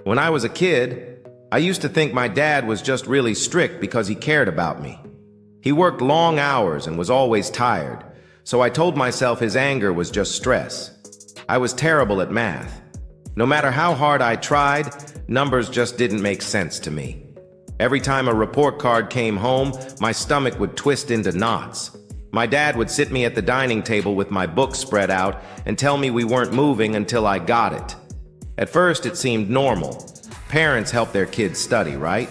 When I was a kid, I used to think my dad was just really strict because he cared about me. He worked long hours and was always tired, so I told myself his anger was just stress. I was terrible at math. No matter how hard I tried, numbers just didn't make sense to me. Every time a report card came home, my stomach would twist into knots. My dad would sit me at the dining table with my books spread out and tell me we weren't moving until I got it. At first, it seemed normal. Parents help their kids study, right?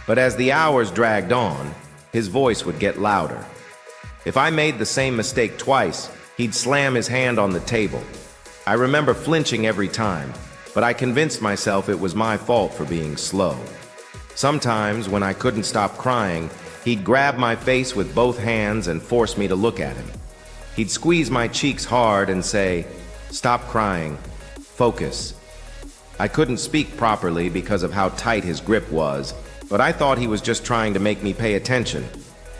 But as the hours dragged on, his voice would get louder. If I made the same mistake twice, he'd slam his hand on the table. I remember flinching every time, but I convinced myself it was my fault for being slow. Sometimes, when I couldn't stop crying, he'd grab my face with both hands and force me to look at him. He'd squeeze my cheeks hard and say, "Stop crying. Focus." I couldn't speak properly because of how tight his grip was, but I thought he was just trying to make me pay attention.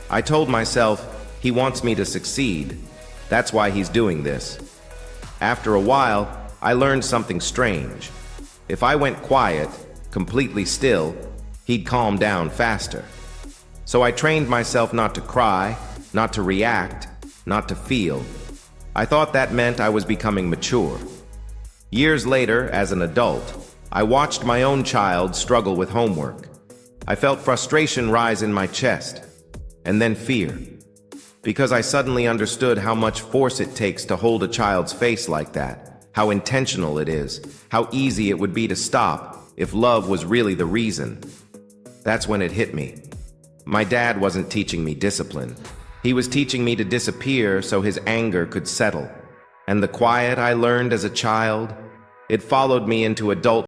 I told myself, he wants me to succeed. That's why he's doing this. After a while, I learned something strange. If I went quiet, completely still, he'd calm down faster. So I trained myself not to cry, not to react, not to feel. I thought that meant I was becoming mature. Years later, as an adult, I watched my own child struggle with homework. I felt frustration rise in my chest, and then fear, because I suddenly understood how much force it takes to hold a child's face like that, how intentional it is, how easy it would be to stop if love was really the reason. That's when it hit me. My dad wasn't teaching me discipline. He was teaching me to disappear so his anger could settle. And the quiet I learned as a child, it followed me into adulthood.